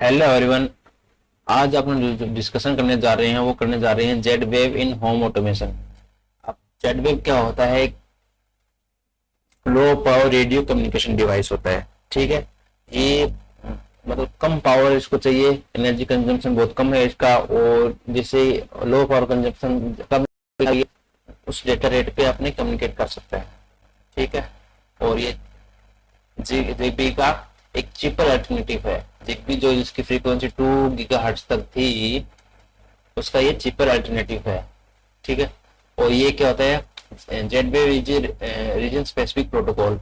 Hello everyone. आज अपन जो discussion करने जा रहे हैं वो करने जा रहे हैं Z wave in home automation. अब जेड वेव क्या होता है? एक low power radio communication device होता है। ठीक है। ये मतलब कम पावर इसको चाहिए, एनर्जी कंजम्पशन बहुत कम है इसका, और जैसे लो पावर कंजम्पशन कम है, उस डेटा रेट पे अपने कम्युनिकेट कर सकता है। ठीक है। और ये जिगबी का एक चीपर अल्टरनेटिव है। जिगबी जो इसकी फ्रीक्वेंसी 2 गीगाहर्ट्ज तक थी, उसका ये चीपर अल्टरनेटिव है। ठीक है। और ये क्या होता है? Z wave is region specific protocol.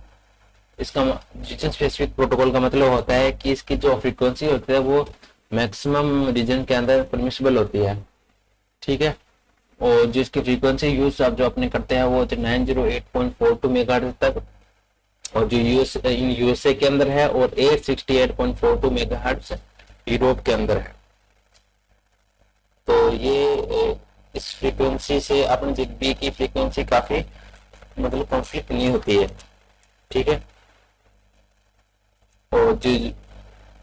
इसका रीजन स्पेसिफिक प्रोटोकॉल का मतलब होता है कि इसकी जो फ्रीक्वेंसी होती है वो मैक्सिमम रीजन के अंदर परमिसिबल होती है। ठीक है। और जिसकी फ्रीक्वेंसी यूज आप जो अपने करते हैं वो 908.42 मेगाहर्ट्ज तक, और जो यूएसए के अंदर है, और 868.42 मेगाहर्ट्ज यूरोप के अंदर है। तो ये इस फ्रीक्वेंसी से अपने जिगबी की फ्रीक्वेंसी काफी मतलब कॉन्फ्लिक्ट नहीं होती है। ठीक है। और जो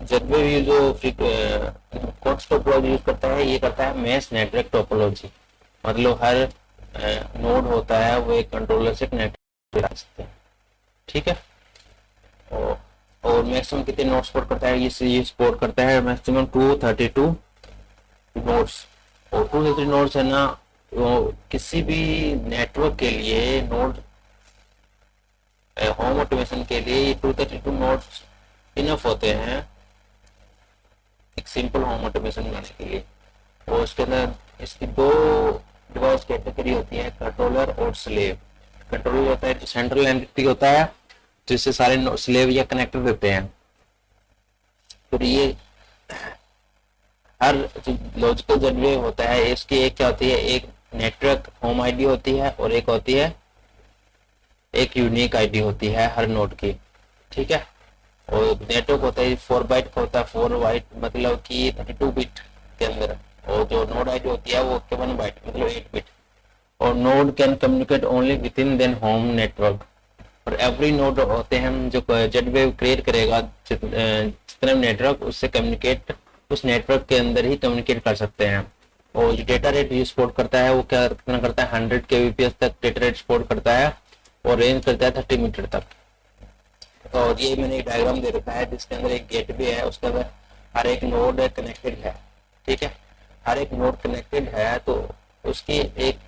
जेडवे जो कोट्स टोपोलॉजी यूज करता है, ये करता है मैश नेटवर्क टोपोलॉजी। मतलब हर नोड होता है वो एक कंट्रोलर से नेटवर्क कर सकते हैं। ठीक है। और मैक्सिमम कितने नोड सपोर्ट करता है? ये सपोर्ट करता है मैक्सिमम 232 नोड्स। और 232 नोड्स है ना, वो किसी भी नेटवर्क के लिए नोड होम ऑटोमेशन के लिए ये 232 नोड्स इनफ होते हैं एक सिंपल होम ऑटोमेशन बनाने के लिए। और उसके अंदर इसकी दो डिवाइस कैटेगरी होती है, कंट्रोलर और स्लेव। कंट्रोलर होता है जो सेंट्रल एंटिटी होता है, जिससे सारे स्लेव या कनेक्टर देते हैं। फिर ये हर जो लॉजिकल जेडवे होता है इसकी एक क्या होती है, एक नेटवर्क होम आईडी होती है, और एक होती है एक यूनिक आईडी होती है हर नोड की। ठीक है। और नेटवर्क होता है 4 बाइट का होता है, 4 बाइट मतलब कि 32 बिट के अंदर। और जो नोड आईडी होती है वो 1 बाइट मतलब 8 बिट। और node can communicate only within then home network. और एवरी नोड होते हैं जो जेड वेव क्रिएट करेगा जितने नेटवर्क उससे कम्युनिकेट उस नेटवर्क के अंदर ही कम्युनिकेट कर सकते हैं। और जो डेटा रेट ये सपोर्ट करता है वो क्या कितना करता है, 100 kbps तक डेटा रेट सपोर्ट करता है, और रेंज करता है 30 मीटर तक। और ये मैंने एक डायग्राम दे रखा है जिसके अंदर एक गेट भी है, उसके अंदर हर एक नोड कनेक्टेड है। ठीक है। हर एक नोड कनेक्टेड है तो उसकी एक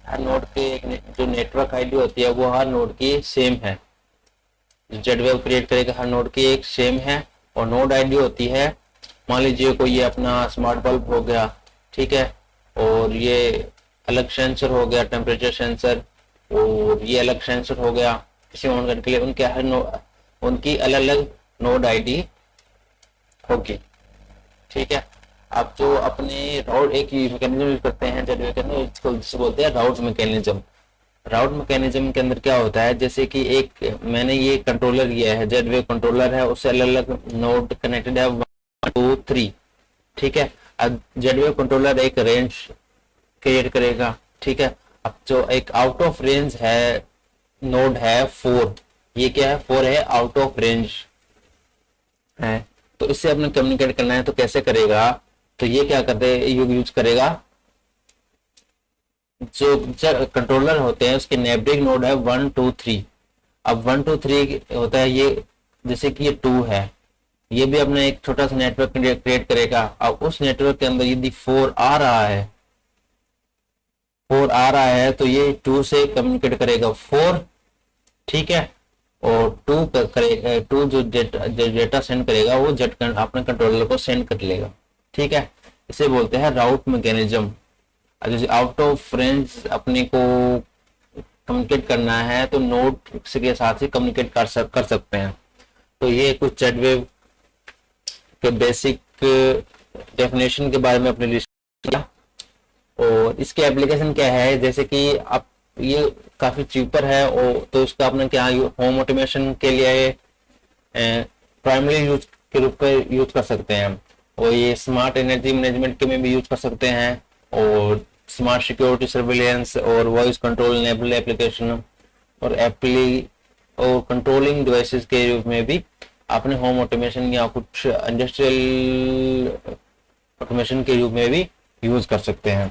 हर नोड के एक जो नेटवर्क आईडी होती है वो हर नोड की सेम है। जो जेड वेव क्रिएट करेगा हर नोड की एक सेम है। और नोड आईडी होती है, मान लीजिए कोई ये अपना स्मार्ट बल्ब हो गया। ठीक है। और ये अलग सेंसर हो गया, टेम्परेचर सेंसर, और ये अलग सेंसर हो गया किसी ऑन करने के लिए। उनके हर उनकी अलग अलग नोड आईडी होगी। ठीक है। आप जो अपने राउट एक मैकेनिज्म यूज करते हैं जेड वेव के अंदर, इसको जिसे बोलते हैं राउट मैकेनिज्म। राउट मैकेनिज्म के अंदर क्या होता है, जैसे कि एक मैंने ये कंट्रोलर लिया है, जेड वेव कंट्रोलर है, उससे अलग अलग नोड कनेक्टेड है 1 2 3। ठीक है। अब जेड वेव कंट्रोलर एक रेंज क्रिएट करेगा। ठीक है। अब जो एक आउट ऑफ रेंज है नोड है 4, ये क्या है, 4 है, आउट ऑफ रेंज है। तो इससे अपने कम्युनिकेट करना है तो कैसे करेगा, तो ये क्या करते हैं, यूज करेगा जो कंट्रोलर होते हैं उसके नेबरिंग नोड है 1 2 3। अब 1 2 3 होता है ये, जैसे कि ये 2 है, ये भी अपना एक छोटा सा नेटवर्क क्रिएट करेगा। अब उस नेटवर्क के अंदर यदि 4 आ रहा है, 4 आ रहा है तो ये 2 से कम्युनिकेट करेगा 4। ठीक है। और 2 करेगा 2 जो डेटा सेंड करेगा वो जेट अपने कंट्रोलर को सेंड कर लेगा। ठीक है। इसे बोलते हैं राउट मैकेनिज्म। जैसे आउट ऑफ रेंज अपने को कम्युनिकेट करना है तो नोड के साथ ही कम्युनिकेट कर सकते हैं। तो ये कुछ जेड वेव के बेसिक डेफिनेशन के बारे में अपने लिस्ट किया। और इसके एप्लीकेशन क्या है, जैसे कि आप ये काफी चीपर है, और तो इसका अपने क्या होम ऑटोमेशन के लिए प्राइमरी यूज के रूप में यूज कर सकते हैं। और ये स्मार्ट एनर्जी मैनेजमेंट के में भी यूज कर सकते हैं, और स्मार्ट सिक्योरिटी सर्विलेंस और वॉइस कंट्रोल एनेबल एप्लीकेशन और कंट्रोलिंग डिवाइसेस के रूप में भी अपने होम ऑटोमेशन या कुछ इंडस्ट्रियल ऑटोमेशन के रूप में भी यूज कर सकते हैं।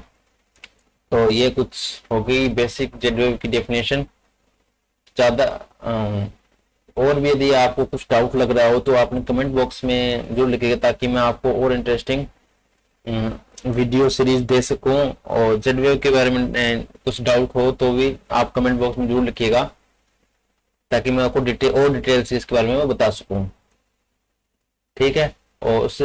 तो ये कुछ हो गई बेसिक जेडवेव की डेफिनेशन। ज़्यादा और भी यदि आपको कुछ डाउट लग रहा हो तो आपने कमेंट बॉक्स में जरूर लिखिएगा, ताकि मैं आपको और इंटरेस्टिंग वीडियो सीरीज दे सकूं। और जेडवेव के बारे में कुछ डाउट हो तो भी आप कमेंट बॉक्स में जरूर लिखिएगा, ताकि मैं आपको डिटेल से इसके बारे में मैं बता सकूं। ठीक है, और उससे